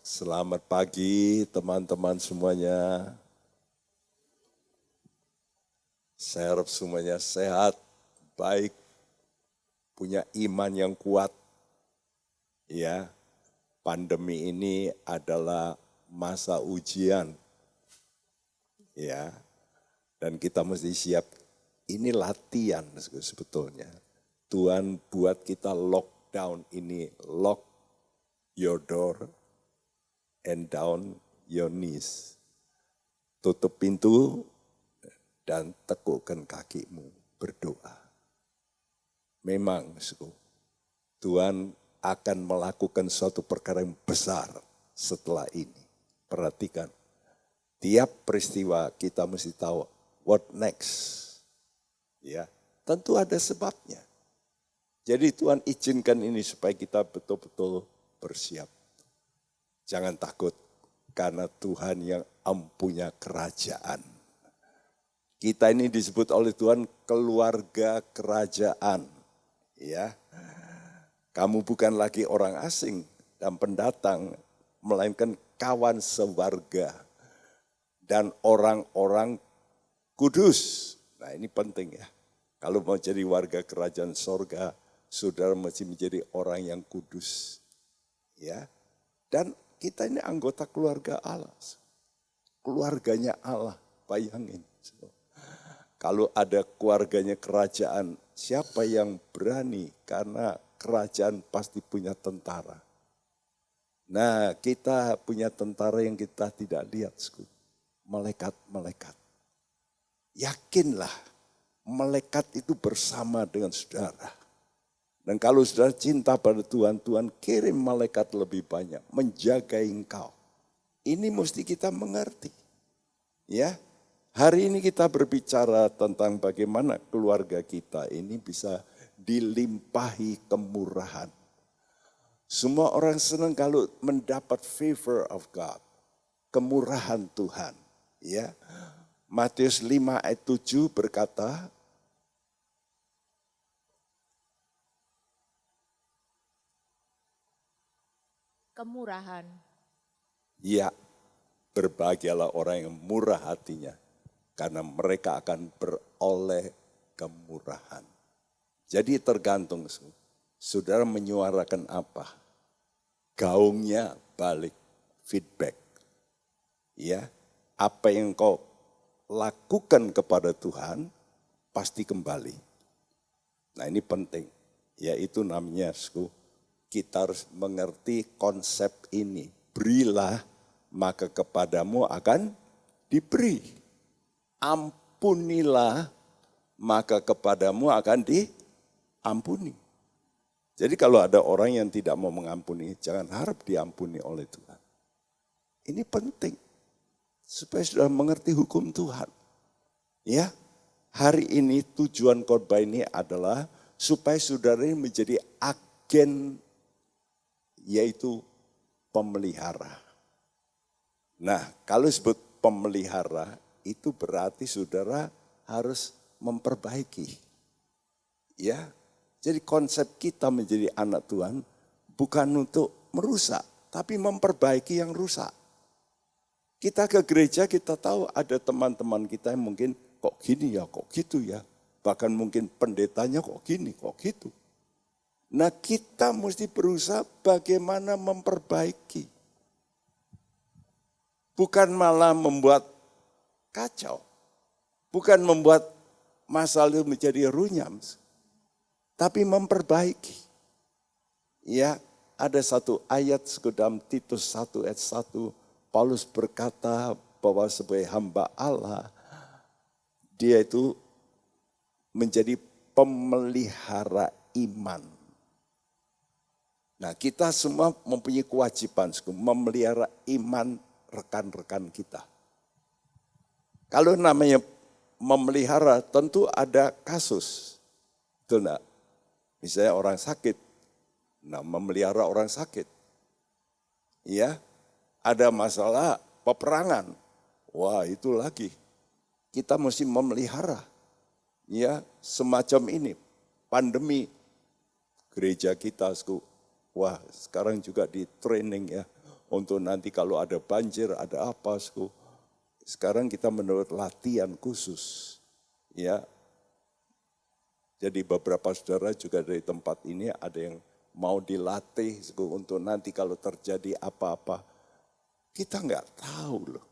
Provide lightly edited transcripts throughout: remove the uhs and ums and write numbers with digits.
Selamat pagi teman-teman semuanya. Saya harap semuanya sehat, baik, punya iman yang kuat. Ya, pandemi ini adalah masa ujian. Ya, dan kita mesti siap. Ini latihan sebetulnya. Tuhan buat kita lockdown ini, lock your door and down your knees. Tutup pintu dan tekukkan kakimu berdoa. Memang Tuhan akan melakukan suatu perkara yang besar setelah ini. Perhatikan, tiap peristiwa kita mesti tahu what next. Ya, tentu ada sebabnya. Jadi Tuhan izinkan ini supaya kita betul-betul bersiap. Jangan takut karena Tuhan yang empunya kerajaan. Kita ini disebut oleh Tuhan keluarga kerajaan. Ya, kamu bukan lagi orang asing dan pendatang, melainkan kawan sewarga dan orang-orang kudus. Nah ini penting ya. Kalau mau jadi warga kerajaan sorga, saudara mesti menjadi orang yang kudus. Ya, dan kita ini anggota keluarga Allah. Keluarganya Allah, bayangin. Kalau ada keluarganya kerajaan, siapa yang berani? Karena kerajaan pasti punya tentara. Nah, kita punya tentara yang kita tidak lihat. Malaikat-malaikat. Yakinlah, malaikat itu bersama dengan saudara. Dan kalau saudara cinta pada Tuhan, Tuhan kirim malaikat lebih banyak menjaga engkau. Ini mesti kita mengerti. Ya, hari ini kita berbicara tentang bagaimana keluarga kita ini bisa dilimpahi kemurahan. Semua orang senang kalau mendapat favor of God, kemurahan Tuhan. Ya, Matius 5 ayat 7 berkata, kemurahan. ya, berbahagialah orang yang murah hatinya, karena mereka akan beroleh kemurahan. Jadi tergantung, saudara menyuarakan apa? Gaungnya balik, feedback. Ya, apa yang kau lakukan kepada Tuhan, pasti kembali. Nah ini penting, yaitu namanya kita harus mengerti konsep ini. Berilah, maka kepadamu akan diberi. Ampunilah, maka kepadamu akan diampuni. Jadi kalau ada orang yang tidak mau mengampuni, jangan harap diampuni oleh Tuhan. Ini penting, supaya sudah mengerti hukum Tuhan. Ya, hari ini tujuan khotbah ini adalah supaya saudara ini menjadi agen, yaitu pemelihara. Nah, kalau disebut pemelihara, itu berarti saudara harus memperbaiki. Ya, jadi konsep kita menjadi anak Tuhan bukan untuk merusak, tapi memperbaiki yang rusak. Kita ke gereja, kita tahu ada teman-teman kita yang mungkin kok gini ya, kok gitu ya. Bahkan mungkin pendetanya kok gini, kok gitu. Nah kita mesti berusaha bagaimana memperbaiki. Bukan malah membuat kacau. Bukan membuat masalah itu menjadi runyam. Tapi memperbaiki. Ya, ada satu ayat dalam Titus 1 ayat 1. Paulus berkata bahwa sebagai hamba Allah, dia itu menjadi pemelihara iman. Nah kita semua mempunyai kewajiban memelihara iman rekan-rekan kita. Kalau namanya memelihara tentu ada kasus. Betul enggak? Misalnya orang sakit, nah memelihara orang sakit. Ya, ada masalah peperangan. Wah itu lagi. Kita mesti memelihara. Ya, semacam ini. Pandemi. Gereja kita, wah sekarang juga di training ya. untuk nanti kalau ada banjir, ada apa. Sekarang kita menurut latihan khusus. Ya, jadi beberapa saudara juga dari tempat ini ada yang mau dilatih untuk nanti kalau terjadi apa-apa. Kita nggak tahu loh,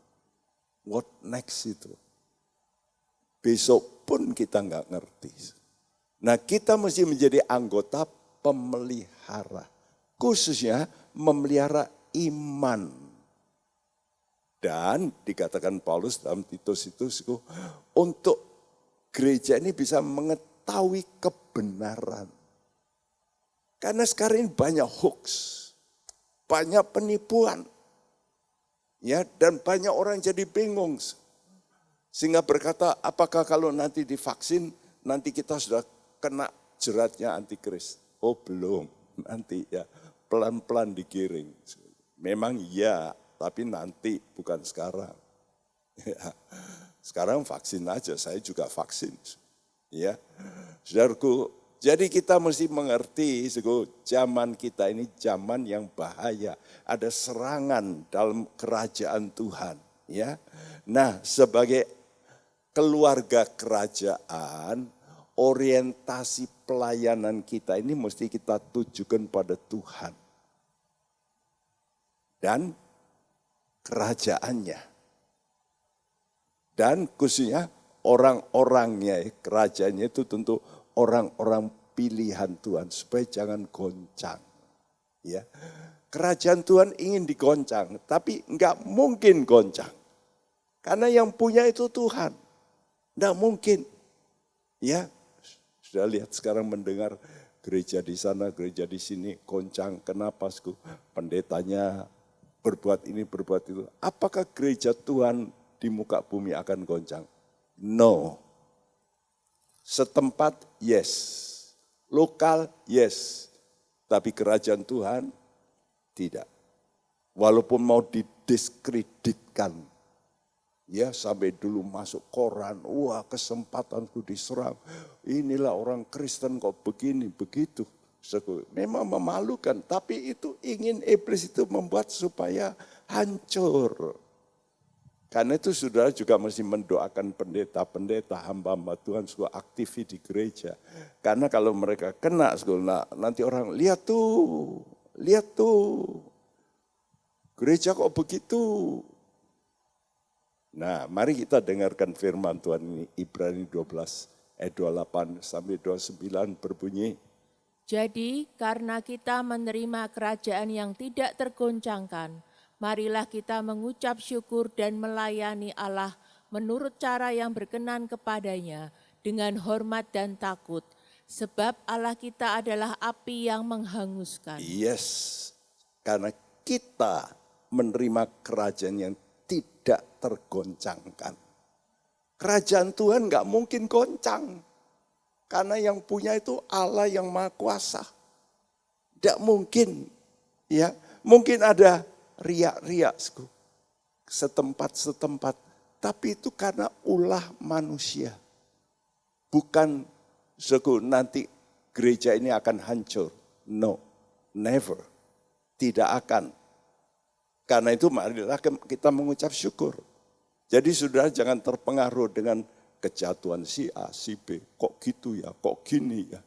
what next itu. Besok pun kita nggak ngerti. Nah kita mesti menjadi anggota pemelihara. Khususnya memelihara iman. Dan dikatakan Paulus dalam Titus itu, untuk gereja ini bisa mengetahui kebenaran. Karena sekarang ini banyak hoax, banyak penipuan. Ya, dan banyak orang jadi bingung. Sehingga berkata, apakah kalau nanti divaksin, nanti kita sudah kena jeratnya antikris. Oh belum, nanti ya pelan-pelan digiring. Memang ya, tapi nanti bukan sekarang. Ya, sekarang vaksin aja, saya juga vaksin. Ya, saudaraku, jadi kita mesti mengerti, zaman kita ini zaman yang bahaya. Ada serangan dalam kerajaan Tuhan. Ya, nah sebagai keluarga kerajaan, orientasi pelayanan kita ini mesti kita tujukan pada Tuhan. Dan kerajaannya. Dan khususnya orang-orangnya, kerajaannya itu tentu orang-orang pilihan Tuhan. Supaya jangan goncang. Ya, kerajaan Tuhan ingin digoncang, tapi enggak mungkin goncang. Karena yang punya itu Tuhan. Enggak mungkin. Ya, sudah lihat sekarang mendengar gereja di sana, gereja di sini, goncang. Kenapa? Pendetanya berbuat ini, berbuat itu. Apakah gereja Tuhan di muka bumi akan goncang? No. Setempat, yes. Lokal, yes. Tapi kerajaan Tuhan, tidak. Walaupun mau didiskreditkan. Ya, sampai dulu masuk koran, wah kesempatanku diserang. Inilah orang Kristen kok begini, begitu. Memang memalukan, tapi itu ingin iblis itu membuat supaya hancur. Karena itu saudara juga mesti mendoakan pendeta-pendeta, hamba-hamba Tuhan suka aktif di gereja. Karena kalau mereka kena, nanti orang lihat tuh, gereja kok begitu. Nah, mari kita dengarkan firman Tuhan ini, Ibrani 12 ayat 28 sampai 29 berbunyi. Jadi karena kita menerima kerajaan yang tidak tergoncangkan, marilah kita mengucap syukur dan melayani Allah menurut cara yang berkenan kepadanya dengan hormat dan takut. Sebab Allah kita adalah api yang menghanguskan. Yes, karena kita menerima kerajaan yang tidak tergoncangkan. Kerajaan Tuhan gak mungkin goncang. Karena yang punya itu Allah yang Maha Kuasa. Tidak mungkin. Ya, mungkin ada riak-riak setempat-setempat. Tapi itu karena ulah manusia. Bukan nanti gereja ini akan hancur. No, never. Tidak akan. Karena itu marilah kita mengucap syukur. Jadi saudara jangan terpengaruh dengan kejatuhan si A, si B, kok gitu ya, kok gini ya.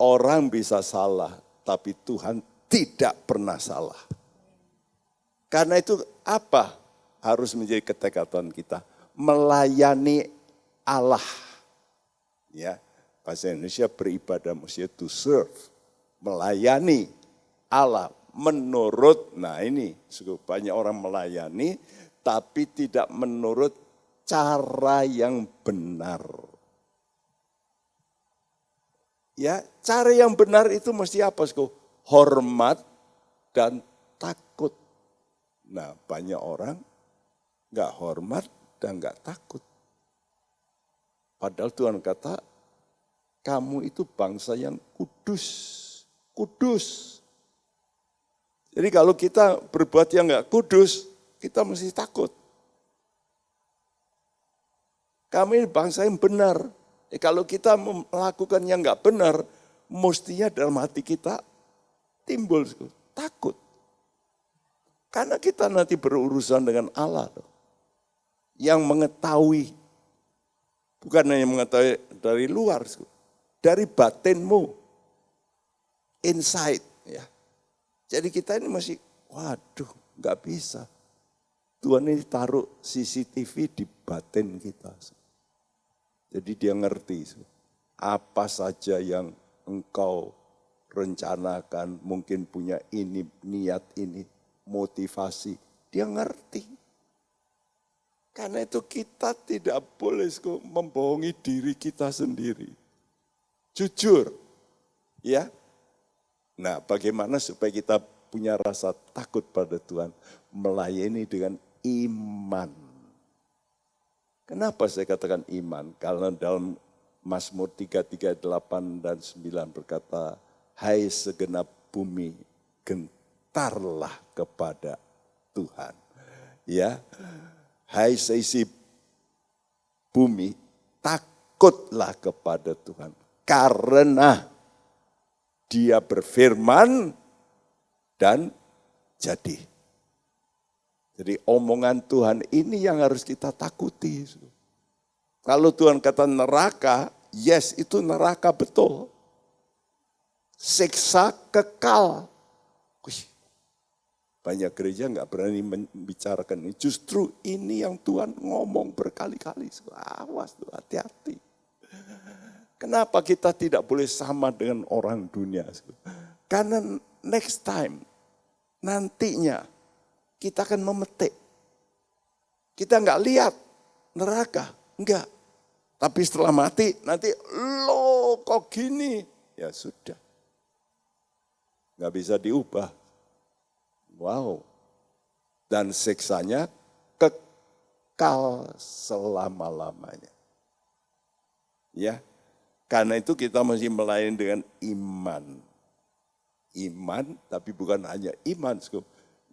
Orang bisa salah, tapi Tuhan tidak pernah salah. Karena itu apa harus menjadi ketekatan kita? Melayani Allah. Ya, bahasa Indonesia beribadah maksudnya to serve. Melayani Allah menurut, nah ini banyak orang melayani, tapi tidak menurut cara yang benar. Ya, cara yang benar itu mesti apa? Hormat dan takut. Nah, banyak orang nggak hormat dan nggak takut. Padahal Tuhan kata, kamu itu bangsa yang kudus. Kudus. Jadi kalau kita berbuat yang nggak kudus, kita mesti takut. Kami bangsa yang benar. Kalau kita melakukan yang enggak benar, mestinya dalam hati kita timbul takut. Karena kita nanti berurusan dengan Allah yang mengetahui, bukan hanya mengetahui dari luar, dari batinmu, inside. Ya. Jadi kita ini masih, waduh, nggak bisa. Tuhan ini taruh CCTV di batin kita. Jadi dia ngerti apa saja yang engkau rencanakan, mungkin punya ini, niat ini, motivasi. Dia ngerti. Karena itu kita tidak boleh membohongi diri kita sendiri. Jujur. Ya. Nah, bagaimana supaya kita punya rasa takut pada Tuhan? Melayani dengan iman. Kenapa saya katakan iman? Karena dalam Mazmur 3:8 dan 9 berkata, hai segenap bumi, gentarlah kepada Tuhan. Ya, hai seisi bumi, takutlah kepada Tuhan. Karena Dia berfirman dan jadi. Jadi omongan Tuhan ini yang harus kita takuti. Kalau Tuhan kata neraka, yes itu neraka betul. Siksa kekal. Banyak gereja nggak berani membicarakan ini. Justru ini yang Tuhan ngomong berkali-kali. Awas, hati-hati. Kenapa kita tidak boleh sama dengan orang dunia? Karena next time, nantinya kita akan memetik. Kita nggak lihat neraka, enggak. Tapi setelah mati, nanti lo kok gini? Ya sudah. Nggak bisa diubah. Wow. Dan siksanya kekal selama-lamanya. Ya. Karena itu kita mesti melayani dengan iman. Iman, tapi bukan hanya iman,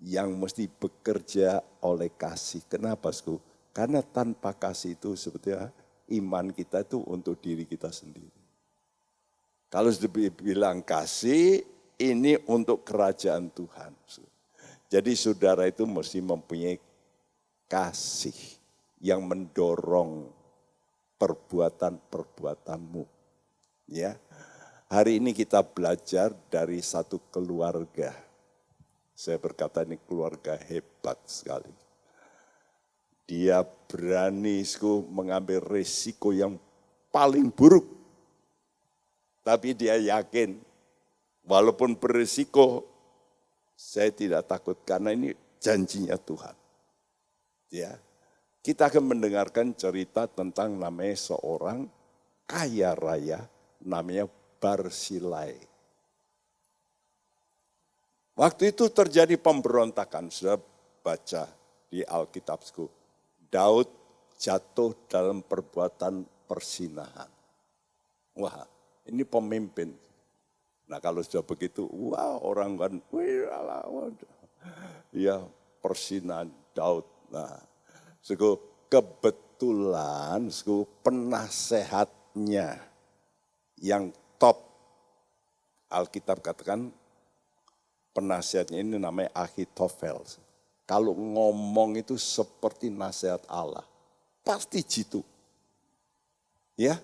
yang mesti bekerja oleh kasih. Kenapa, Karena tanpa kasih itu sebetulnya iman kita itu untuk diri kita sendiri. Kalau dibilang kasih, ini untuk kerajaan Tuhan. Jadi saudara itu mesti mempunyai kasih yang mendorong perbuatan-perbuatanmu. Ya, hari ini kita belajar dari satu keluarga. Saya berkata ini keluarga hebat sekali. Dia berani mengambil risiko yang paling buruk. Tapi dia yakin, walaupun berisiko, saya tidak takut karena ini janjinya Tuhan. Ya, kita akan mendengarkan cerita tentang namanya seorang kaya raya, namanya Barsilai. Waktu itu terjadi pemberontakan, sudah baca di Alkitabku. Daud jatuh dalam perbuatan persinahan. Wah, ini pemimpin. Nah kalau sudah begitu, wah orang kan, ya persinahan Daud. Nah, kebetulan penasehatnya yang top, Alkitab katakan penasihatnya ini namanya Ahitofel. Kalau ngomong itu seperti nasihat Allah, pasti jitu. Ya.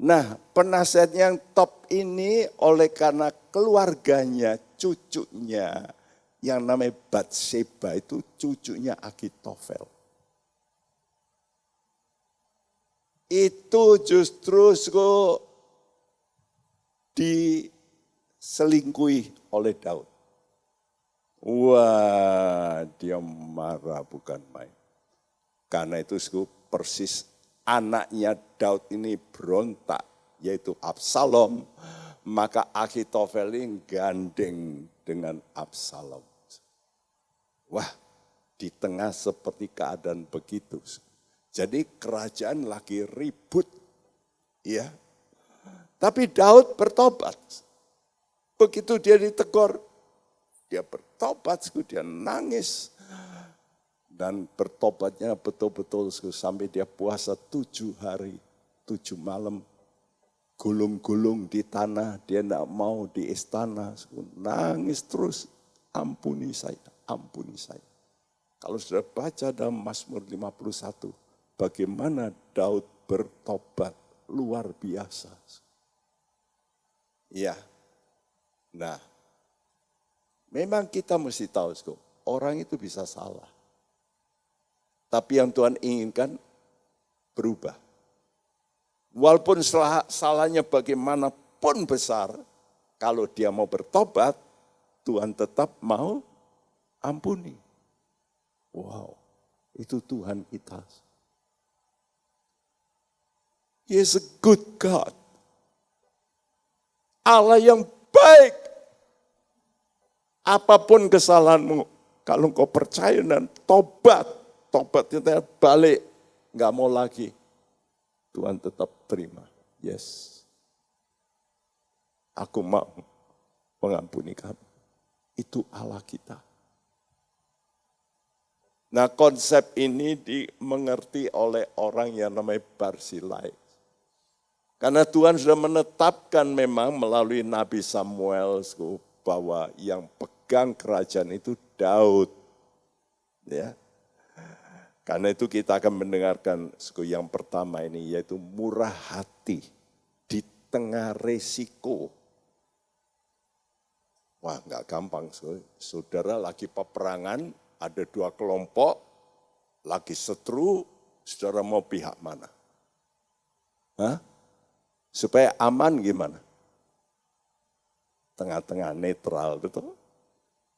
Nah, penasihat yang top ini oleh karena keluarganya, cucunya, yang namanya Batseba itu cucunya Ahitofel. Itu justru diselingkuhi oleh Daud. Wah, dia marah bukan main. Karena itu persis anaknya Daud ini berontak, yaitu Absalom. Maka Ahitofel ini gandeng dengan Absalom. Wah, di tengah seperti keadaan begitu. Jadi kerajaan lagi ribut. Ya. Tapi Daud bertobat. Begitu dia ditegur, dia bertobat, dia nangis. Dan bertobatnya betul-betul sampai dia puasa 7 hari, 7 malam. Gulung-gulung di tanah, dia tidak mau di istana. Nangis terus, ampuni saya, ampuni saya. Kalau sudah baca dalam Mazmur 51, bagaimana Daud bertobat luar biasa. Ya, nah memang kita mesti tahu, orang itu bisa salah. Tapi yang Tuhan inginkan berubah. Walaupun salahnya bagaimanapun besar, kalau dia mau bertobat, Tuhan tetap mau ampuni. Wow, itu Tuhan kita. He is a good God. Allah yang baik. Apapun kesalahanmu, kalau engkau percaya dan tobat kita balik, nggak mau lagi, Tuhan tetap terima. Yes, aku mau mengampuni kamu. Itu Allah kita. Nah, konsep ini dimengerti oleh orang yang namanya Barzilai. Karena Tuhan sudah menetapkan memang melalui Nabi Samuel bahwa yang pegang kerajaan itu Daud. Ya. Karena itu kita akan mendengarkan yang pertama ini, yaitu murah hati di tengah resiko. Wah, nggak gampang. Saudara lagi peperangan, ada dua kelompok, lagi setru, saudara mau pihak mana? Hah? Supaya aman gimana? Tengah-tengah netral, betul?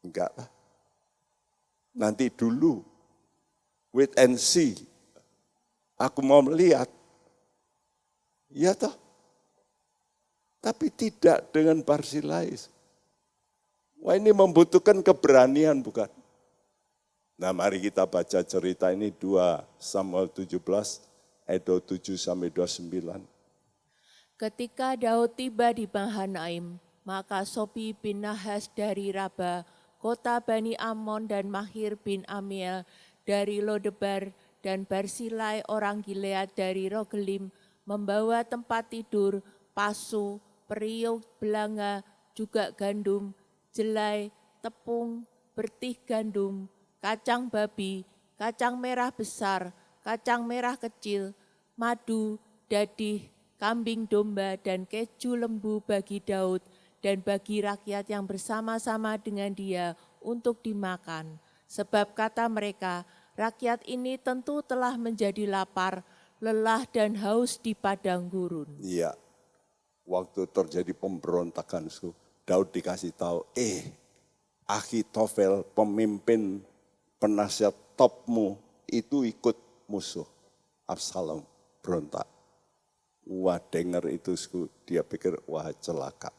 Enggak lah. Nanti dulu, wait and see. Aku mau melihat. Ya toh. Tapi tidak dengan Barzilai. Wah, ini membutuhkan keberanian bukan? Nah, mari kita baca cerita ini 2 Samuel 17 ayat 27 sampai 29. Ketika Daud tiba di Mahanaim, maka Sobi bin Nahas dari Raba, kota Bani Ammon, dan Mahir bin Amiel dari Lodebar, dan Barzilai orang Gilead dari Rogelim membawa tempat tidur, pasu, periuk belanga, juga gandum, jelai, tepung, bertih gandum, kacang babi, kacang merah besar, kacang merah kecil, madu, dadih, kambing domba, dan keju lembu bagi Daud dan bagi rakyat yang bersama-sama dengan dia untuk dimakan. Sebab kata mereka, rakyat ini tentu telah menjadi lapar, lelah dan haus di padang gurun. Iya, waktu terjadi pemberontakan, Daud dikasih tahu, Ahitofel, pemimpin penasihat topmu, itu ikut musuh, Absalom, berontak. Wah, dengar itu, dia pikir, wah celaka.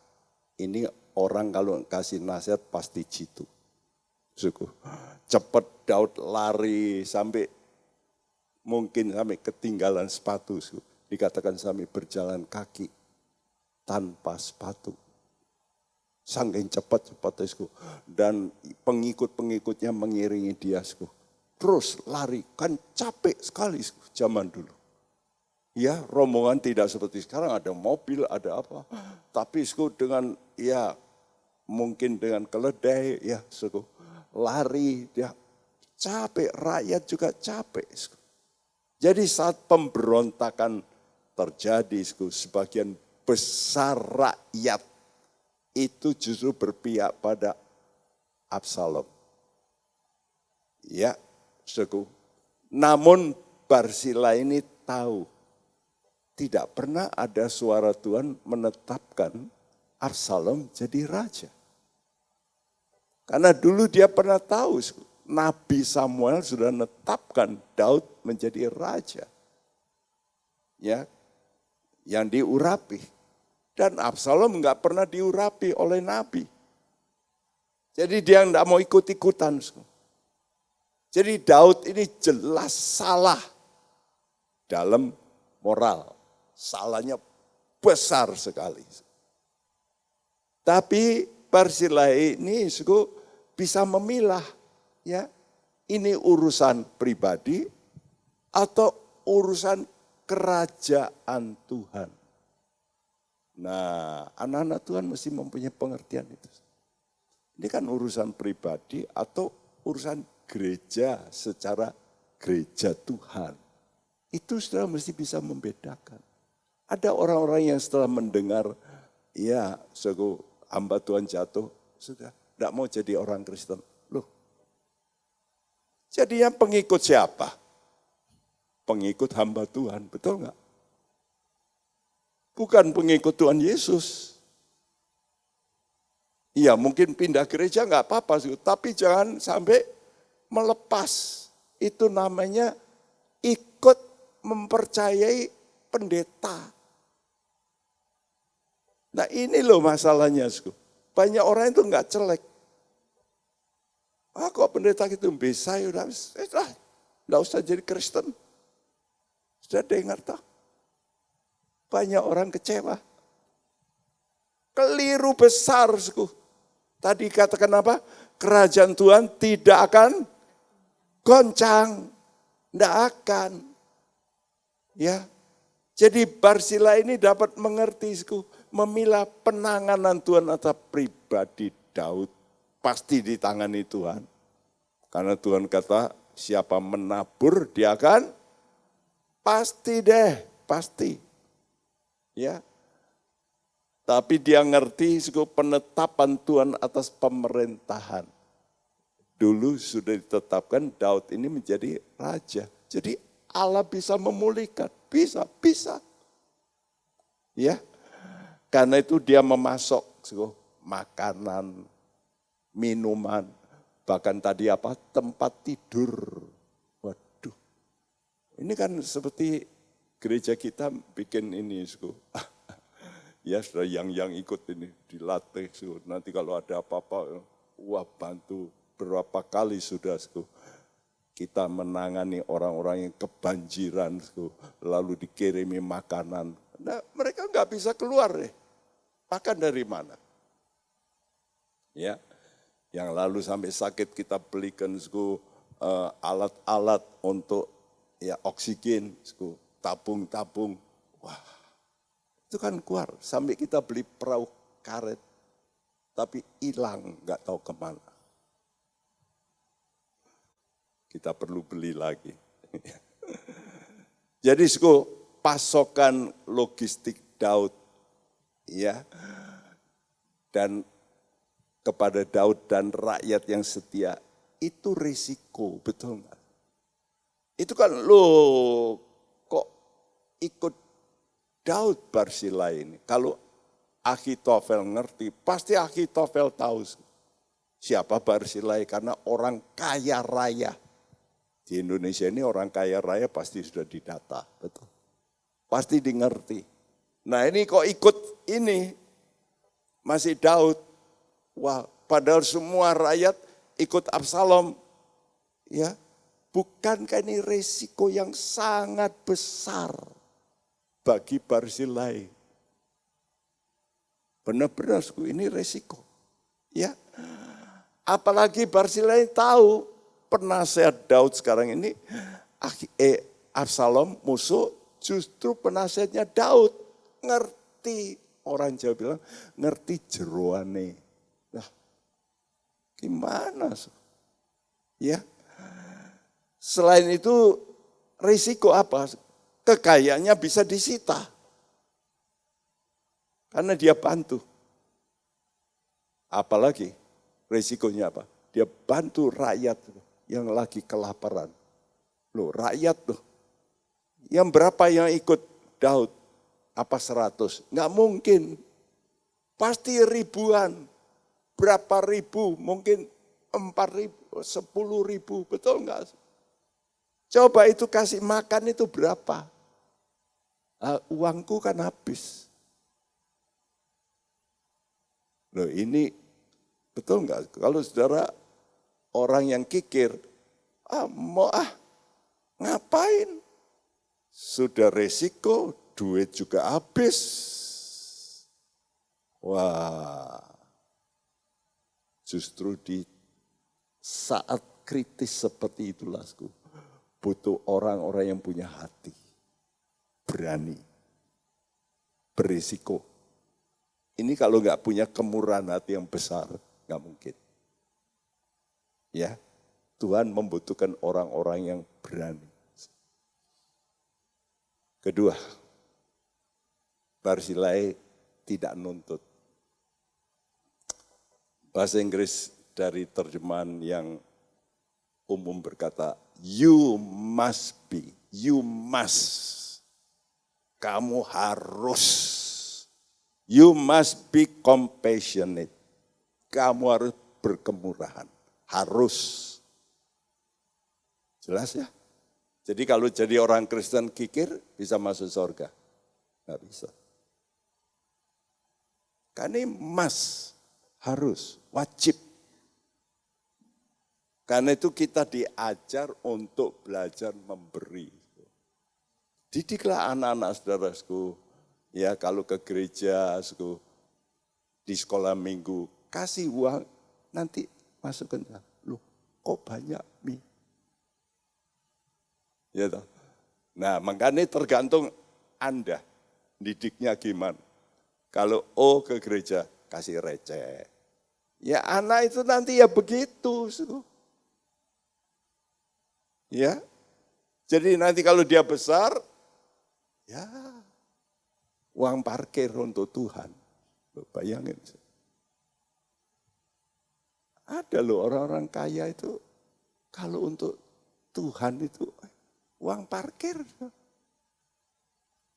Ini orang kalau kasih nasihat pasti jitu. Cepat Daud lari sampai mungkin sampai ketinggalan sepatu. Dikatakan sampai berjalan kaki tanpa sepatu. Saking cepat-cepat. Dan pengikut-pengikutnya mengiringi dia. Terus lari, kan capek sekali zaman dulu. Ya, rombongan tidak seperti sekarang, ada mobil, ada apa. Tapi dengan mungkin dengan keledai, lari, dia capek, rakyat juga capek. Jadi saat pemberontakan terjadi, sebagian besar rakyat itu justru berpihak pada Absalom. Ya, namun Barzilai ini tahu, tidak pernah ada suara Tuhan menetapkan Absalom jadi raja. Karena dulu dia pernah tahu, Nabi Samuel sudah menetapkan Daud menjadi raja. Ya, yang diurapi. Dan Absalom enggak pernah diurapi oleh Nabi. Jadi dia enggak mau ikut-ikutan. Jadi Daud ini jelas salah dalam moral. Salahnya besar sekali. Tapi Barzilai ini bisa memilah, ya, ini urusan pribadi atau urusan kerajaan Tuhan. Nah, anak-anak Tuhan mesti mempunyai pengertian itu. Ini kan urusan pribadi atau urusan gereja secara gereja Tuhan. Itu sudah mesti bisa membedakan. Ada orang-orang yang setelah mendengar, ya suku hamba Tuhan jatuh, sudah tidak mau jadi orang Kristen. Loh, jadinya pengikut siapa? Pengikut hamba Tuhan, betul nggak? Bukan pengikut Tuhan Yesus. Iya mungkin pindah gereja nggak apa-apa, tapi jangan sampai melepas. Itu namanya ikut mempercayai pendeta. Nah ini loh masalahnya. Banyak orang itu nggak celek. Kok pendeta gitu bisa ya udah, nggak usah jadi Kristen. Sudah dengar tak? Banyak orang kecewa. Keliru besar. Tadi katakan apa? Kerajaan Tuhan tidak akan goncang. Tidak akan. Ya. Jadi Barsila ini dapat mengerti. Memilah penanganan Tuhan atas pribadi Daud. Pasti ditangani Tuhan. Karena Tuhan kata siapa menabur dia akan. Pasti deh. Pasti. Ya. Tapi dia ngerti penetapan Tuhan atas pemerintahan. Dulu sudah ditetapkan Daud ini menjadi raja. Jadi Allah bisa memulihkan, bisa. Ya, karena itu dia memasok makanan, minuman, bahkan tadi apa tempat tidur. Waduh, ini kan seperti gereja kita bikin ini. Ya sudah yang ikut ini dilatih. Nanti kalau ada apa-apa, wah bantu. Berapa kali sudah kita menangani orang-orang yang kebanjiran. Lalu dikirimi makanan. Nah mereka nggak bisa keluar deh. Makan dari mana? Ya, yang lalu sampai sakit kita belikan alat-alat untuk ya oksigen, tabung-tabung. Wah. Itu kan keluar, sampai kita beli perahu karet, tapi hilang, nggak tahu kemana. Kita perlu beli lagi. Jadi pasokan logistik Daud, ya, dan kepada Daud dan rakyat yang setia, itu risiko, betul nggak? Itu kan kok ikut Daud Barsila ini, kalau Ahitofel ngerti, pasti Ahitofel tahu siapa Barsila karena orang kaya raya. Di Indonesia ini orang kaya raya pasti sudah didata, betul. Pasti dimengerti. Nah ini kok ikut ini, masih Daud. Wah, padahal semua rakyat ikut Absalom. Ya, bukankah ini resiko yang sangat besar bagi Barzilai? Benar-benar ini resiko. Ya. Apalagi Barzilai tahu penasehat Daud sekarang ini Absalom musuh, justru penasehatnya Daud ngerti. Orang Jawa bilang ngerti jeroane. Nah, gimana? Ya. Selain itu risiko apa? Kekayaannya bisa disita. Karena dia bantu. Apalagi risikonya apa? Dia bantu rakyat yang lagi kelaparan. Loh, rakyat tuh. Yang berapa yang ikut Daud? Apa 100? Nggak mungkin. Pasti ribuan. Berapa ribu? Mungkin 4.000, 10.000. Betul nggak? Coba itu kasih makan itu berapa? Uangku kan habis. Loh ini betul nggak? Kalau saudara orang yang kikir, ngapain? Sudah resiko, duit juga habis. Wah, justru di saat kritis seperti itulah, butuh orang-orang yang punya hati, berani, berisiko. Ini kalau nggak punya kemurahan hati yang besar, nggak mungkin. Ya, Tuhan membutuhkan orang-orang yang berani. Kedua, Barzilai tidak nuntut. Bahasa Inggris dari terjemahan yang umum berkata, you must be, you must. Kamu harus. You must be compassionate. Kamu harus berkemurahan. Harus. Jelas ya? Jadi kalau jadi orang Kristen kikir, bisa masuk surga? Nggak bisa. Karena ini must, harus, wajib. Karena itu kita diajar untuk belajar memberi. Didiklah anak-anak saudaraku, ya kalau ke gereja, di sekolah minggu, kasih uang, nanti masukkan. Loh, kok banyak mie? Ya toh. Nah, makanya tergantung Anda, didiknya gimana. Kalau ke gereja, kasih receh. Ya anak itu nanti ya begitu. Ya, jadi nanti kalau dia besar, ya uang parkir untuk Tuhan. Loh, bayangin. Ada loh orang-orang kaya itu, kalau untuk Tuhan itu uang parkir.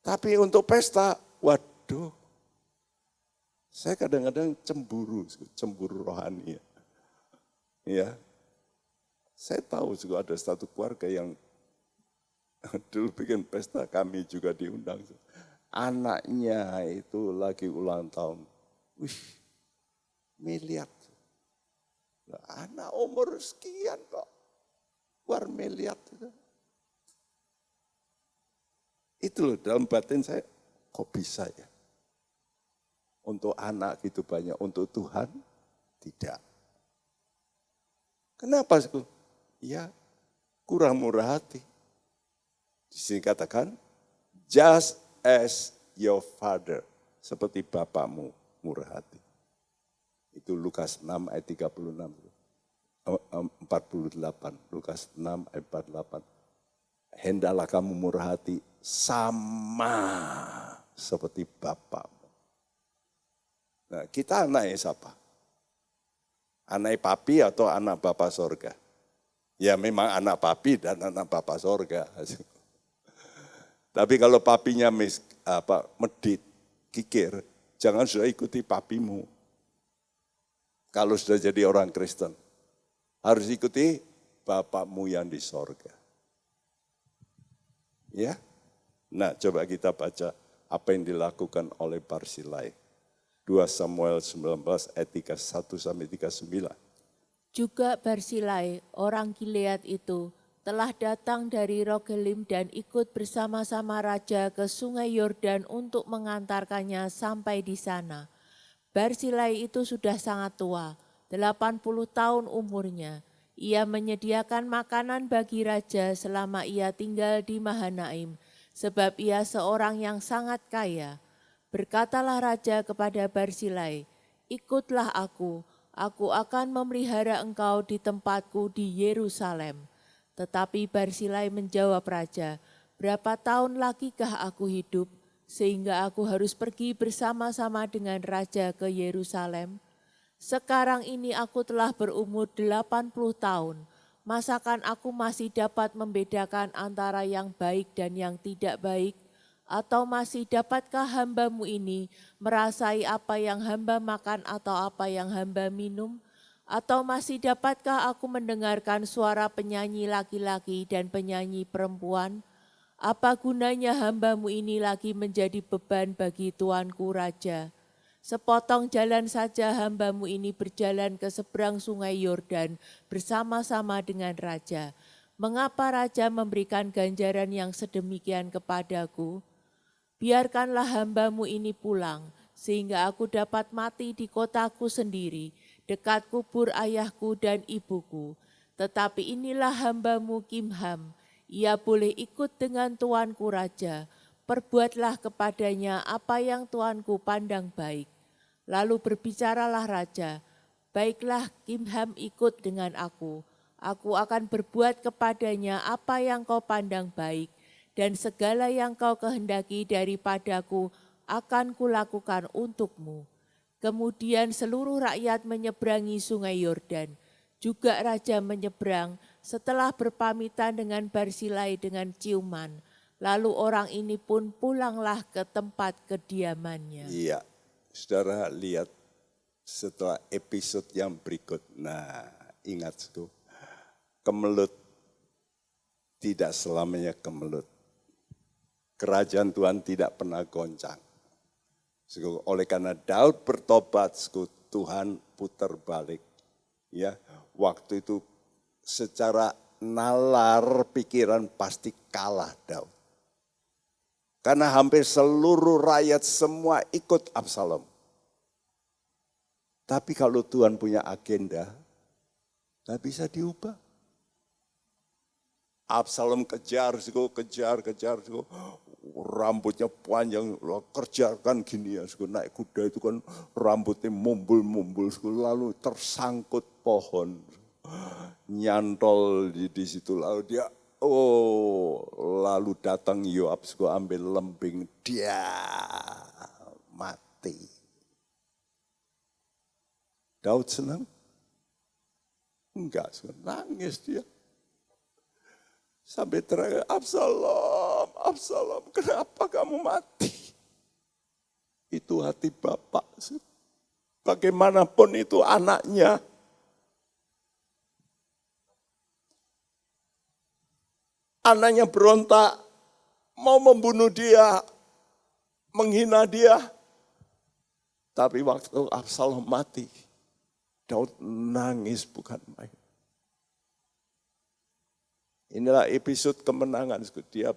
Tapi untuk pesta, waduh. Saya kadang-kadang cemburu rohani. Ya. Saya tahu juga ada satu keluarga yang dulu bikin pesta, kami juga diundang. Anaknya itu lagi ulang tahun. Wih, miliar. Anak umur sekian kok, keluar miliar. Itu loh dalam batin saya, kok bisa ya? Untuk anak gitu banyak, untuk Tuhan tidak. Kenapa? Ya kurang murah hati. Di sini katakan, just as your father, seperti bapakmu murah hati. Itu Lukas 6 ayat 36, 48, Lukas 6 ayat 48. Hendaklah kamu murah hati sama seperti bapakmu. Nah, kita anaknya siapa? Anak papi atau anak Bapa sorga? Ya memang anak papi dan anak Bapa sorga. Tapi kalau papinya medit, kikir, jangan sudah ikuti papimu. Kalau sudah jadi orang Kristen, harus ikuti Bapakmu yang di sorga. Ya, nah coba kita baca apa yang dilakukan oleh Barzilai. 2 Samuel 19 ayat 31-39. Juga Barzilai, orang Gilead itu, telah datang dari Rogelim dan ikut bersama-sama raja ke sungai Yordan untuk mengantarkannya sampai di sana. Barzilai itu sudah sangat tua, 80 tahun umurnya. Ia menyediakan makanan bagi raja selama ia tinggal di Mahanaim, sebab ia seorang yang sangat kaya. Berkatalah raja kepada Barzilai, ikutlah aku akan memelihara engkau di tempatku di Yerusalem. Tetapi Barzilai menjawab raja, berapa tahun lagikah aku hidup, sehingga aku harus pergi bersama-sama dengan raja ke Yerusalem? Sekarang ini aku telah berumur 80 tahun, masakan aku masih dapat membedakan antara yang baik dan yang tidak baik? Atau masih dapatkah hamba-Mu ini merasai apa yang hamba makan atau apa yang hamba minum? Atau masih dapatkah aku mendengarkan suara penyanyi laki-laki dan penyanyi perempuan? Apa gunanya hamba-Mu ini lagi menjadi beban bagi tuanku raja? Sepotong jalan saja hamba-Mu ini berjalan ke seberang sungai Yordan bersama-sama dengan raja. Mengapa raja memberikan ganjaran yang sedemikian kepadaku? Biarkanlah hamba-Mu ini pulang, sehingga aku dapat mati di kotaku sendiri, dekat kubur ayahku dan ibuku. Tetapi inilah hamba-Mu Kimham, ia boleh ikut dengan tuanku raja. Perbuatlah kepadanya apa yang tuanku pandang baik. Lalu berbicaralah raja, baiklah Kimham ikut dengan aku. Aku akan berbuat kepadanya apa yang kau pandang baik, dan segala yang kau kehendaki daripadaku akan kulakukan untukmu. Kemudian seluruh rakyat menyeberangi sungai Yordan. Juga raja menyeberang setelah berpamitan dengan Barsilai dengan ciuman. Lalu orang ini pun pulanglah ke tempat kediamannya. Iya, saudara lihat setelah episode yang berikut. Nah, ingat itu, kemelut tidak selamanya kemelut. Kerajaan Tuhan tidak pernah goncang. Oleh karena Daud bertobat, Tuhan putar balik. Ya, waktu itu secara nalar pikiran pasti kalah Daud. Karena hampir seluruh rakyat semua ikut Absalom. Tapi kalau Tuhan punya agenda, nggak bisa diubah. Absalom kejar, rambutnya panjang, kerjakan gini ya, naik kuda itu kan rambutnya mumbul, lalu tersangkut pohon, nyantol di situ, lalu dia, lalu datang Yoab, ambil lembing, dia mati. Daud senang? Enggak, nangis dia. Sampai terakhir, Absalom, kenapa kamu mati? Itu hati Bapak. Bagaimanapun itu anaknya. Anaknya berontak, mau membunuh dia, menghina dia. Tapi waktu Absalom mati, Daud nangis bukan main. Inilah episode kemenangan, dia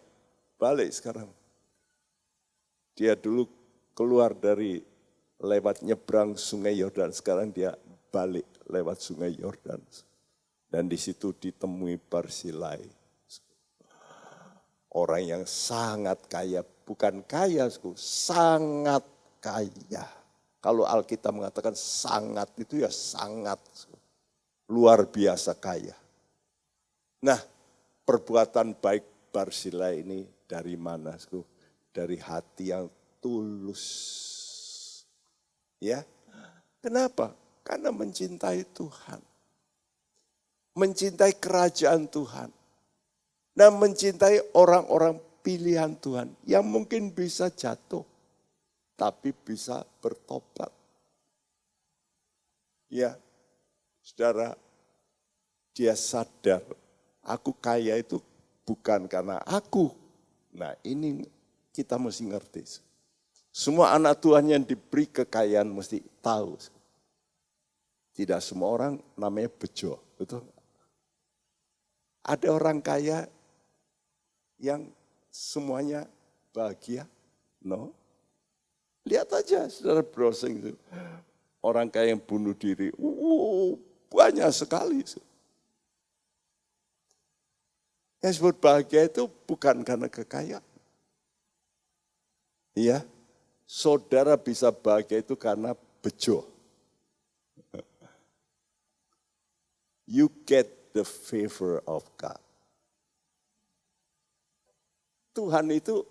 balik sekarang. Dia dulu keluar dari lewat nyebrang sungai Yordan, sekarang dia balik lewat sungai Yordan. Dan di situ ditemui Barsilai. Orang yang sangat kaya, bukan kaya, sangat kaya. Kalau Alkitab mengatakan sangat, itu ya sangat. Luar biasa kaya. Nah, perbuatan baik Barsilai ini dari mana? Dari hati yang tulus. Ya, kenapa? Karena mencintai Tuhan. Mencintai kerajaan Tuhan. Dan mencintai orang-orang pilihan Tuhan yang mungkin bisa jatuh, tapi bisa bertobat. Ya, saudara, dia sadar, aku kaya itu bukan karena aku. Nah, ini kita mesti ngerti. Semua anak Tuhan yang diberi kekayaan mesti tahu. Tidak semua orang namanya bejo, betul? Ada orang kaya yang semuanya bahagia? No. Lihat aja, saudara browsing itu. Orang kaya yang bunuh diri, banyak sekali. Yang disebut bahagia itu bukan karena kekayaan. Iya, saudara bisa bahagia itu karena bejo. You get the favor of God. Tuhan itu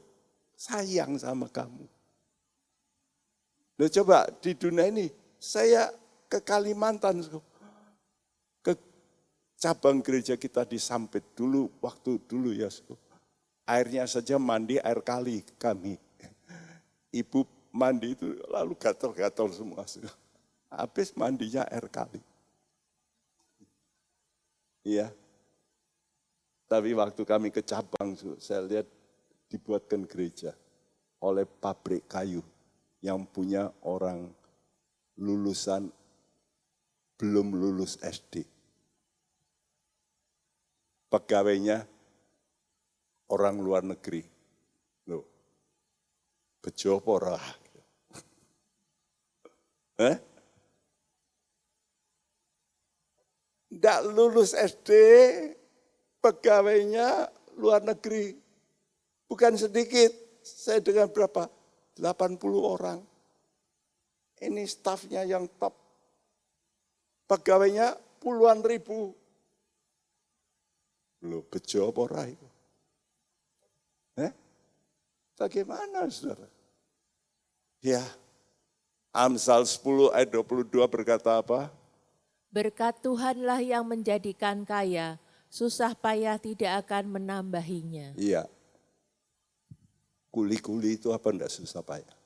sayang sama kamu. Loh, coba di dunia ini, saya ke Kalimantan, ke cabang gereja kita di Sampit dulu, waktu dulu ya. Airnya saja mandi air kali kami. Ibu mandi itu lalu gatal-gatal semua. Habis mandinya air kali. Iya. Tapi waktu kami ke cabang, saya lihat dibuatkan gereja oleh pabrik kayu yang punya orang lulusan belum lulus SD. Pegawainya orang luar negeri. Loh, bejo pora. Nggak lulus SD, pegawainya luar negeri. Bukan sedikit, saya dengar berapa? 80 orang. Ini stafnya yang top. Pegawainya puluhan ribu. Loh, bejo apa ora itu? Bagaimana saudara? Ya, Amsal 10 ayat 22 berkata apa? Berkat Tuhanlah yang menjadikan kaya, susah payah tidak akan menambahinya. Iya. Kuli-kuli itu apa enggak susah payah?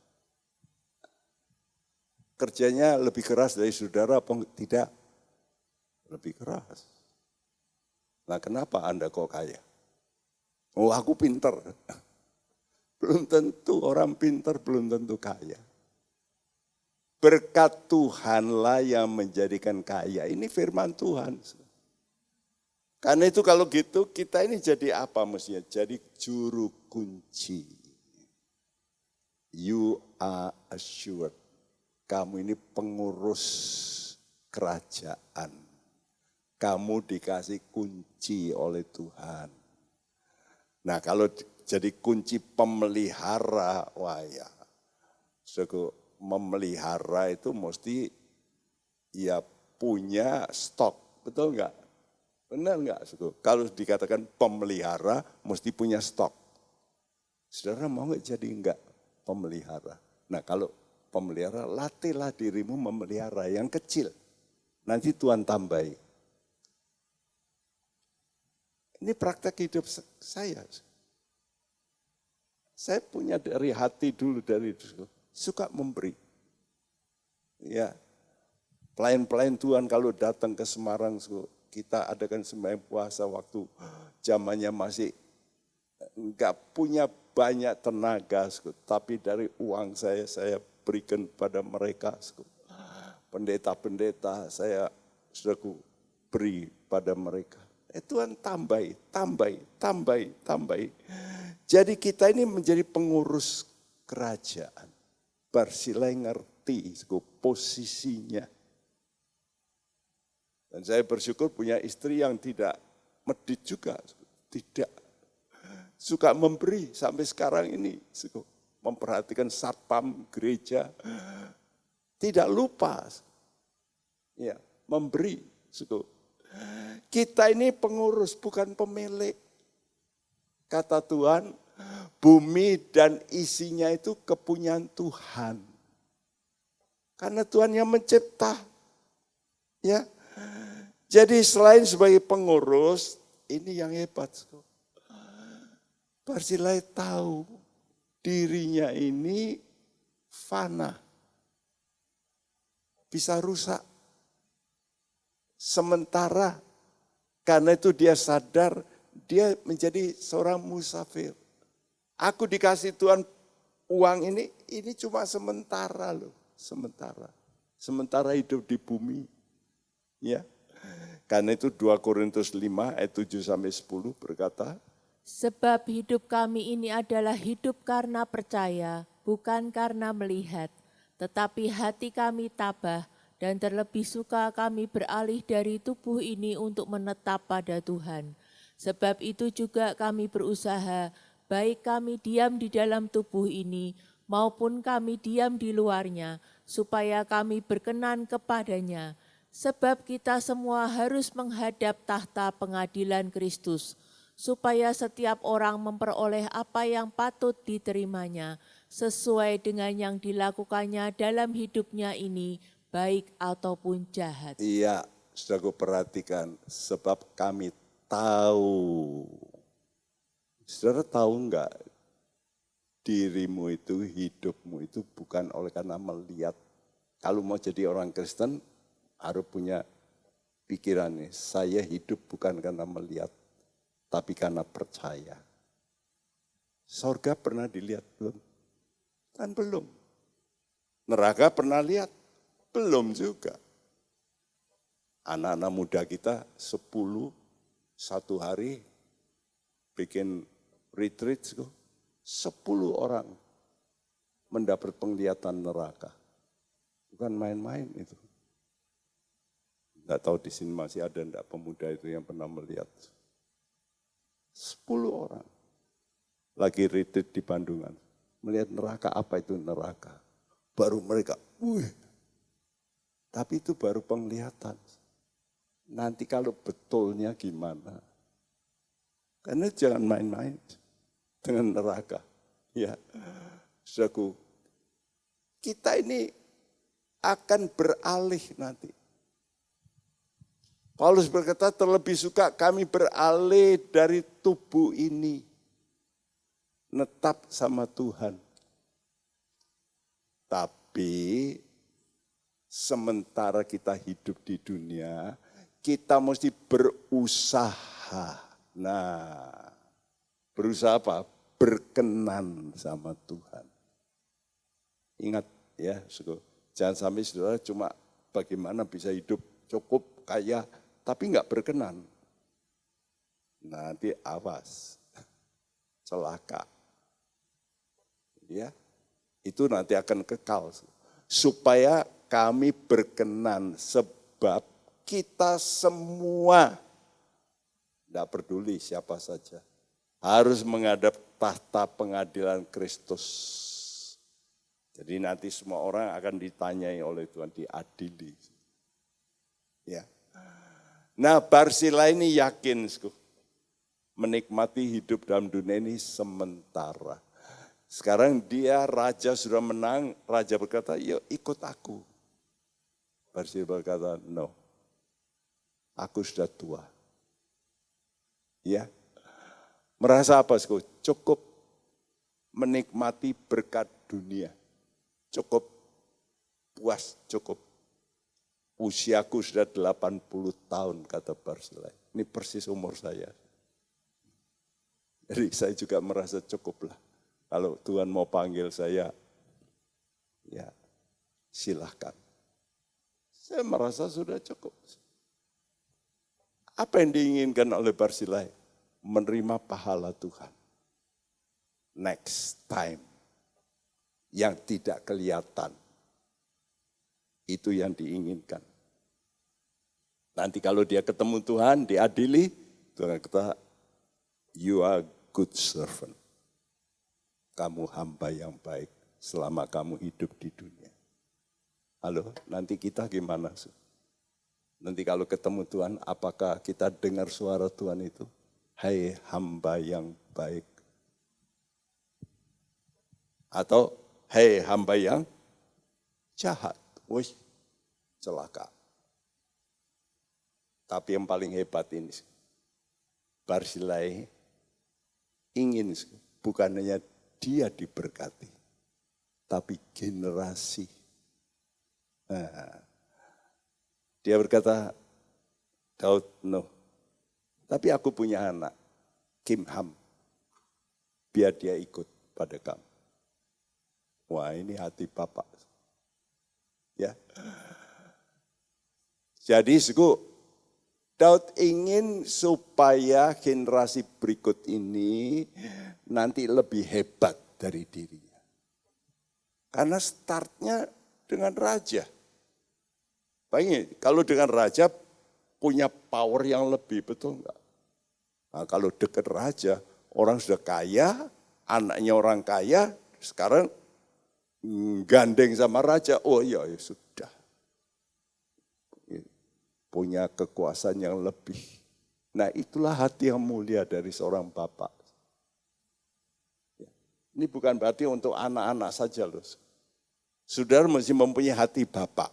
Kerjanya lebih keras dari saudara apa tidak? Lebih keras. Nah, kenapa Anda kok kaya? Oh, aku pinter. Belum tentu orang pinter, belum tentu kaya. Berkat Tuhanlah yang menjadikan kaya. Ini firman Tuhan. Karena itu kalau gitu kita ini jadi apa mestinya? Jadi juru kunci. You are assured. Kamu ini pengurus kerajaan. Kamu dikasih kunci oleh Tuhan. Nah kalau jadi kunci pemelihara, wah ya. Memelihara itu mesti ya punya stok, betul enggak? Benar enggak? Kalau dikatakan pemelihara mesti punya stok. Saudara mau enggak jadi enggak pemelihara? Nah kalau pemelihara, latihlah dirimu memelihara yang kecil. Nanti Tuhan tambahi. Ini praktek hidup saya. Saya punya dari hati dulu, dari suka memberi. Ya, pelayan-pelayan Tuhan kalau datang ke Semarang, kita adakan sembahyang puasa waktu zamannya masih enggak punya banyak tenaga, tapi dari uang saya berikan pada mereka. Pendeta-pendeta saya saudaraku beri pada mereka. Tuhan tambahi. Jadi kita ini menjadi pengurus kerajaan. Barsilai ngerti posisinya. Dan saya bersyukur punya istri yang tidak medit juga. Tidak. Suka memberi sampai sekarang ini. Memperhatikan satpam gereja. Tidak lupa. Ya, memberi. Kita ini pengurus, bukan pemilik. Kata Tuhan, bumi dan isinya itu kepunyaan Tuhan. Karena Tuhan yang mencipta. Ya. Jadi selain sebagai pengurus, ini yang hebat. Barsilai tahu dirinya ini fana. Bisa rusak. Sementara karena itu dia sadar dia menjadi seorang musafir. Aku dikasih Tuhan uang ini cuma sementara loh, sementara. Sementara hidup di bumi. Ya. Karena itu 2 Korintus 5 ayat 7 sampai 10 berkata, sebab hidup kami ini adalah hidup karena percaya, bukan karena melihat. Tetapi hati kami tabah, dan terlebih suka kami beralih dari tubuh ini untuk menetap pada Tuhan. Sebab itu juga kami berusaha, baik kami diam di dalam tubuh ini, maupun kami diam di luarnya, supaya kami berkenan kepadanya. Sebab kita semua harus menghadap tahta pengadilan Kristus, supaya setiap orang memperoleh apa yang patut diterimanya, sesuai dengan yang dilakukannya dalam hidupnya ini, baik ataupun jahat. Iya, saudaraku perhatikan, sebab kami tahu. Saudara tahu enggak, dirimu itu, hidupmu itu bukan oleh karena melihat. Kalau mau jadi orang Kristen, harus punya pikiran nih, saya hidup bukan karena melihat, tapi karena percaya. Sorga pernah dilihat belum? Kan belum. Neraka pernah lihat? Belum juga. Anak-anak muda kita 10 satu hari bikin retreat 10 orang mendapat penglihatan neraka. Bukan main-main itu. Tidak tahu di sini masih ada enggak pemuda itu yang pernah melihat. 10 orang lagi retreat di Bandungan. Melihat neraka, apa itu neraka? Baru mereka, tapi itu baru penglihatan. Nanti kalau betulnya gimana? Karena jangan main-main dengan neraka. Ya, saudaraku, kita ini akan beralih nanti. Paulus berkata, terlebih suka kami beralih dari tubuh ini, netap sama Tuhan. Tapi sementara kita hidup di dunia, kita mesti berusaha. Nah, berusaha apa? Berkenan sama Tuhan. Ingat ya, jangan sampai saudara cuma bagaimana bisa hidup cukup, kaya, tapi enggak berkenan. Nanti awas, celaka. Ya, itu nanti akan kekal. Supaya kami berkenan sebab kita semua, tidak peduli siapa saja, harus menghadap tahta pengadilan Kristus. Jadi nanti semua orang akan ditanyai oleh Tuhan, diadili. Ya. Nah, Barsila ini yakin menikmati hidup dalam dunia ini sementara. Sekarang dia raja sudah menang, raja berkata, yuk ikut aku. Barsila berkata, no, aku sudah tua. Ya, merasa apa? Cukup menikmati berkat dunia. Cukup puas, cukup. Usiaku sudah 80 tahun, kata Barzilai. Ini persis umur saya. Jadi saya juga merasa cukup lah. Kalau Tuhan mau panggil saya, ya silahkan. Saya merasa sudah cukup. Apa yang diinginkan oleh Barzilai? Menerima pahala Tuhan. Next time. Yang tidak kelihatan. Itu yang diinginkan. Nanti kalau dia ketemu Tuhan, diadili, Tuhan kata, you are good servant. Kamu hamba yang baik selama kamu hidup di dunia. Halo, nanti kita gimana? Nanti kalau ketemu Tuhan, apakah kita dengar suara Tuhan itu? Hai hamba yang baik. Atau, hai hamba yang jahat. Wih, celaka. Tapi yang paling hebat ini, Barzilai ingin bukan hanya dia diberkati, tapi generasi. Nah, dia berkata, Daud, no, tapi aku punya anak, Kimham, biar dia ikut pada kamu. Wah, ini hati Bapak. Ya. Jadi, Daud ingin supaya generasi berikut ini nanti lebih hebat dari dirinya. Karena startnya dengan raja. Bayangin, kalau dengan raja punya power yang lebih, betul enggak? Nah, kalau dekat raja, orang sudah kaya, anaknya orang kaya, sekarang gandeng sama raja, oh iya ya sudah. Punya kekuasaan yang lebih. Nah itulah hati yang mulia dari seorang bapak. Ini bukan berarti untuk anak-anak saja loh. Saudara mesti mempunyai hati bapak.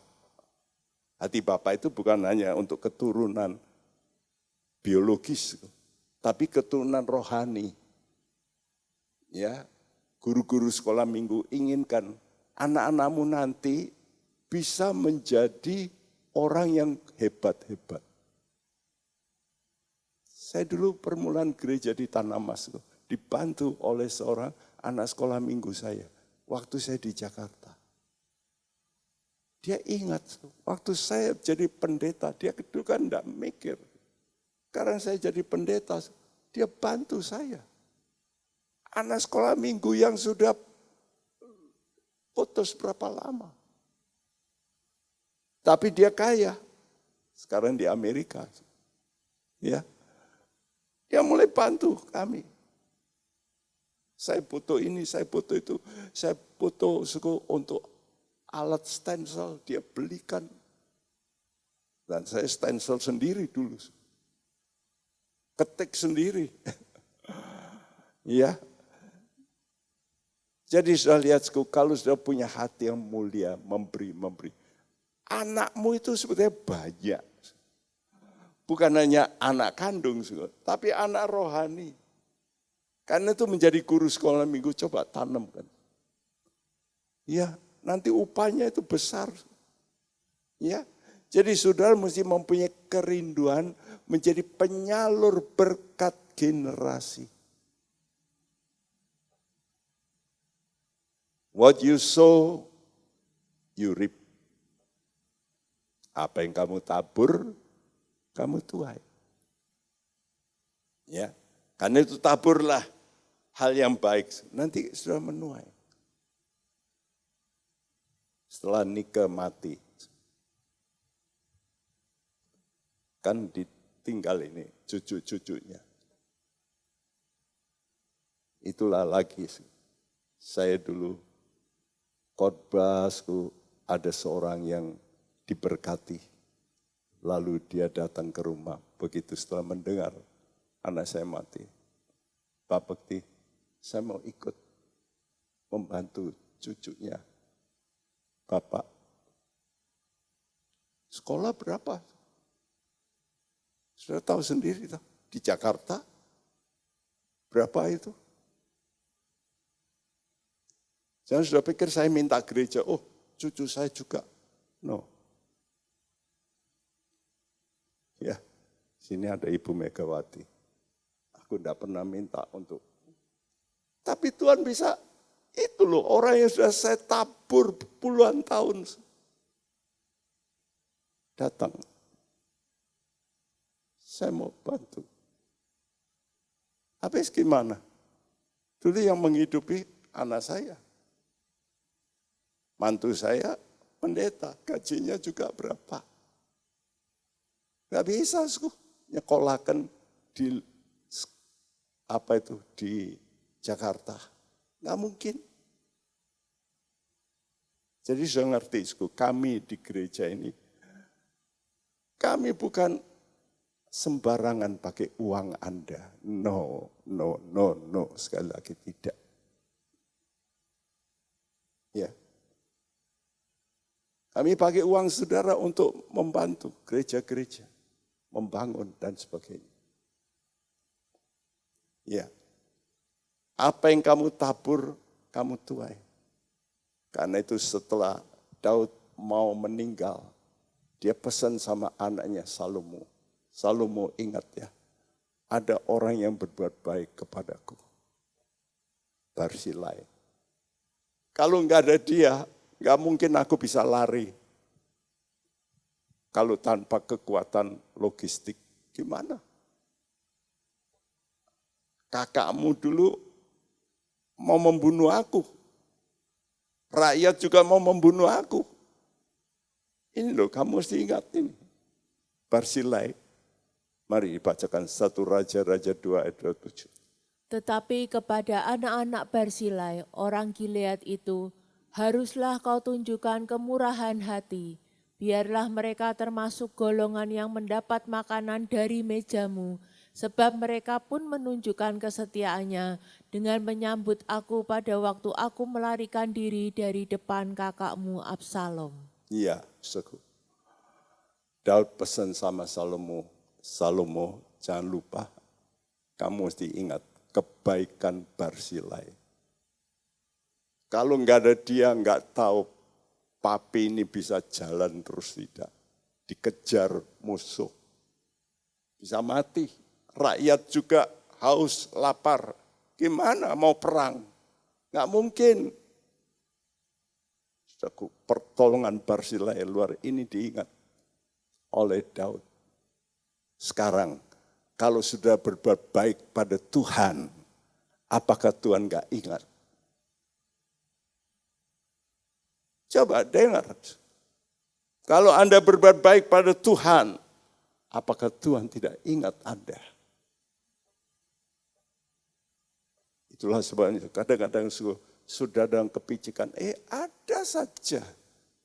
Hati bapak itu bukan hanya untuk keturunan biologis, tapi keturunan rohani. Ya, guru-guru sekolah minggu inginkan anak-anakmu nanti bisa menjadi orang yang hebat-hebat. Saya dulu permulaan gereja di Tanah Mas, dibantu oleh seorang anak sekolah minggu saya, waktu saya di Jakarta. Dia ingat, waktu saya jadi pendeta, dia dulu kan enggak mikir. Sekarang saya jadi pendeta, dia bantu saya. Anak sekolah minggu yang sudah putus berapa lama. Tapi dia kaya. Sekarang di Amerika. Ya. Dia mulai bantu kami. Saya butuh ini, saya butuh itu. Saya butuh untuk alat stencil, dia belikan. Dan saya stencil sendiri dulu. Ketik sendiri. Ya. Jadi sudah lihat, kalau sudah punya hati yang mulia, memberi. Anakmu itu sebetulnya banyak. Bukan hanya anak kandung, tapi anak rohani. Karena itu menjadi guru sekolah minggu, coba tanamkan. Ya, nanti upahnya itu besar. Ya, jadi saudara mesti mempunyai kerinduan menjadi penyalur berkat generasi. What you sow, you reap. Apa yang kamu tabur, kamu tuai. Ya, karena itu taburlah hal yang baik. Nanti sudah menuai. Setelah nikah mati, kan ditinggal ini cucu-cucunya. Itulah lagi saya dulu khotbah, ada seorang yang diberkati. Lalu dia datang ke rumah, begitu setelah mendengar anak saya mati. Pak Bekti, saya mau ikut membantu cucunya. Bapak, sekolah berapa? Sudah tahu sendiri, di Jakarta, berapa itu? Jangan sudah pikir saya minta gereja, oh cucu saya juga. No. Ya, sini ada Ibu Megawati. Aku tidak pernah minta untuk. Tapi Tuhan bisa, itu loh orang yang sudah saya tabur puluhan tahun. Datang. Saya mau bantu. Habis gimana? Dulu yang menghidupi anak saya. Mantu saya pendeta, gajinya juga berapa. Gak bisa nyekolahkan di Jakarta. Gak mungkin. Jadi sudah ngerti, kami di gereja ini, kami bukan sembarangan pakai uang Anda. No. Sekali lagi tidak. Ya. Kami pakai uang saudara untuk membantu gereja-gereja, membangun dan sebagainya. Ya. Apa yang kamu tabur, kamu tuai. Karena itu setelah Daud mau meninggal, dia pesan sama anaknya Salomo. Salomo, ingat ya, ada orang yang berbuat baik kepadaku. Barzilai. Kalau enggak ada dia, enggak mungkin aku bisa lari. Kalau tanpa kekuatan logistik, gimana? Kakakmu dulu mau membunuh aku. Rakyat juga mau membunuh aku. Ini loh, kamu mesti ingat ini. Barzilai. Mari dibacakan 1 Raja-Raja 2 ayat 27. Tetapi kepada anak-anak Barzilai, orang Gilead itu, haruslah kau tunjukkan kemurahan hati. Biarlah mereka termasuk golongan yang mendapat makanan dari mejamu, sebab mereka pun menunjukkan kesetiaannya dengan menyambut aku pada waktu aku melarikan diri dari depan kakakmu Absalom. Iya, Daud pesan sama Salomo, jangan lupa, kamu mesti ingat kebaikan Barzilai. Kalau enggak ada dia, enggak tahu papi ini bisa jalan terus tidak. Dikejar musuh. Bisa mati. Rakyat juga haus, lapar. Gimana mau perang? Enggak mungkin. Pertolongan Barzilai luar ini diingat oleh Daud. Sekarang, kalau sudah berbuat baik pada Tuhan, apakah Tuhan enggak ingat? Coba dengar. Kalau Anda berbuat baik pada Tuhan, apakah Tuhan tidak ingat Anda? Itulah sebabnya kadang-kadang sudah dalam kepicikan, ada saja.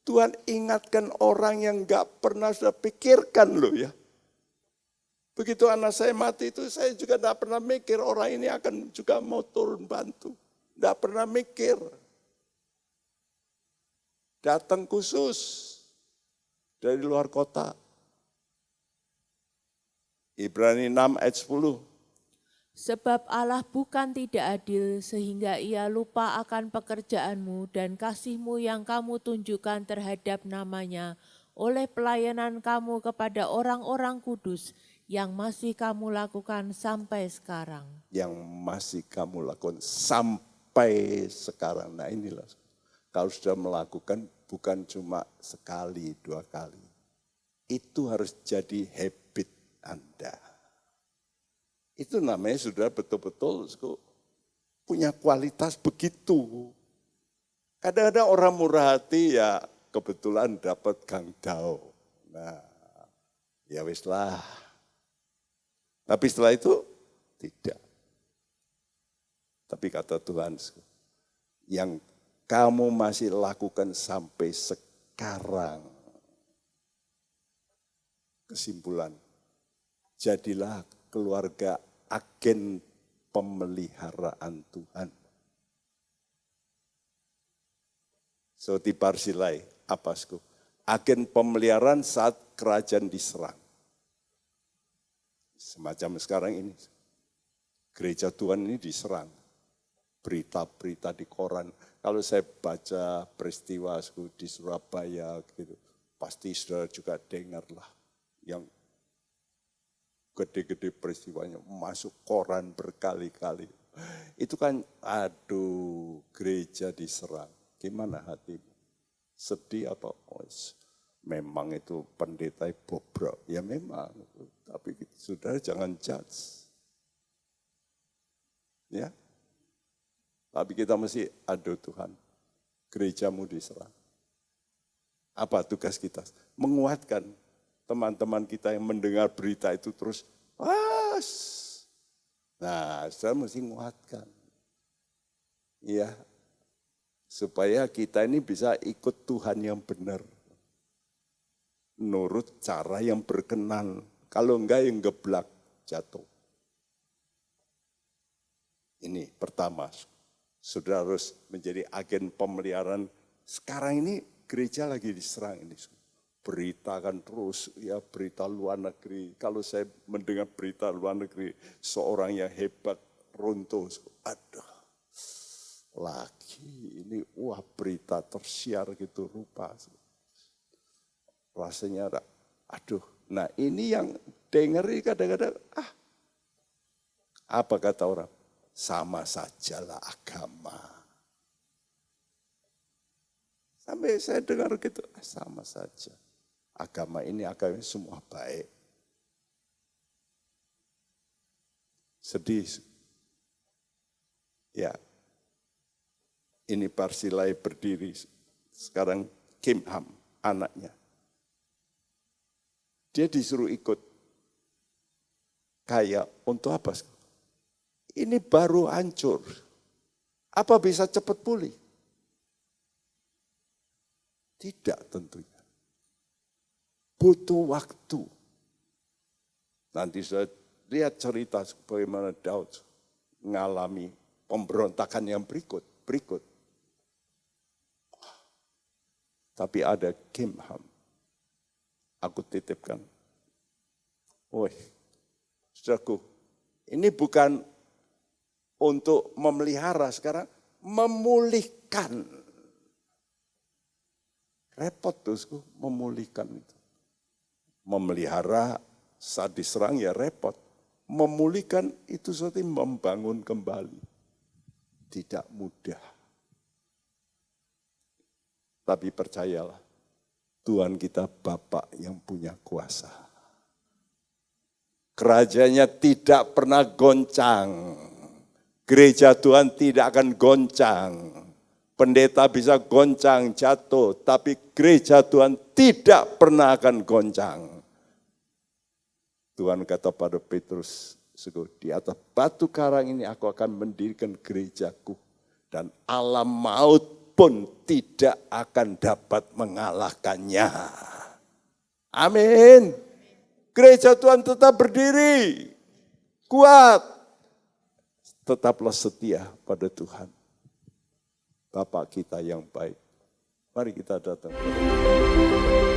Tuhan ingatkan orang yang gak pernah sudah pikirkan loh ya. Begitu anak saya mati itu saya juga tidak pernah mikir orang ini akan juga mau turun bantu. Tidak pernah mikir. Datang khusus dari luar kota. Ibrani 6 ayat 10. Sebab Allah bukan tidak adil sehingga ia lupa akan pekerjaanmu dan kasihmu yang kamu tunjukkan terhadap namanya oleh pelayanan kamu kepada orang-orang kudus yang masih kamu lakukan sampai sekarang. Yang masih kamu lakukan sampai sekarang. Nah inilah, kalau sudah melakukan bukan cuma sekali, 2 kali. Itu harus jadi habit Anda. Itu namanya sudah betul-betul punya kualitas begitu. Kadang-kadang orang murah hati ya kebetulan dapat Gang Dao. Nah, ya wis lah. Tapi setelah itu tidak. Tapi kata Tuhan, yang kamu masih lakukan sampai sekarang. Kesimpulan, jadilah keluarga agen pemeliharaan Tuhan. So di Barsilai, apa sku? Agen pemeliharaan saat kerajaan diserang. Semacam sekarang ini, gereja Tuhan ini diserang. Berita-berita di koran. Kalau saya baca peristiwa di Surabaya, gitu, pasti saudara juga dengarlah yang gede-gede peristiwanya masuk koran berkali-kali. Itu kan aduh gereja diserang. Gimana hatimu? Sedih apa? Oh, memang itu pendeta bobrok. Ya memang. Tapi saudara jangan judge. Ya. Tapi kita mesti aduh Tuhan. Gerejamu diserang. Apa tugas kita? Menguatkan teman-teman kita yang mendengar berita itu terus, nah saya mesti menguatkan. Ya, supaya kita ini bisa ikut Tuhan yang benar. Menurut cara yang berkenan. Kalau enggak yang geblak, jatuh. Ini pertama, saudara harus menjadi agen pemeliharaan. Sekarang ini gereja lagi diserang ini. Berita kan terus, ya berita luar negeri. Kalau saya mendengar berita luar negeri, seorang yang hebat runtuh. Aduh, lagi ini wah berita tersiar gitu rupa. Rasanya ada, aduh. Nah ini yang dengar kadang-kadang, apa kata orang? Sama sajalah agama. Sampai saya dengar gitu, sama saja. Agama ini semua baik. Sedih. Ya, ini Barsilai berdiri. Sekarang Kimham, anaknya. Dia disuruh ikut. Kayak untuk apa? Ini baru hancur. Apa bisa cepat pulih? Tidak tentunya. Butuh waktu. Nanti saya lihat cerita bagaimana Daud mengalami pemberontakan yang berikut. Tapi ada Kimham. Aku titipkan. Woi, saudaraku, ini bukan untuk memelihara sekarang, memulihkan. Repot tuh, memulihkan itu. Memelihara saat diserang ya repot. Memulihkan itu seperti membangun kembali. Tidak mudah. Tapi percayalah, Tuhan kita Bapa yang punya kuasa. Kerajaannya tidak pernah goncang. Gereja Tuhan tidak akan goncang. Pendeta bisa goncang, jatuh. Tapi gereja Tuhan tidak pernah akan goncang. Tuhan kata pada Petrus, di atas batu karang ini aku akan mendirikan gerejaku. Dan alam maut pun tidak akan dapat mengalahkannya. Amin. Gereja Tuhan tetap berdiri, kuat. Tetaplah setia pada Tuhan. Bapa kita yang baik. Mari kita datang kepada Tuhan.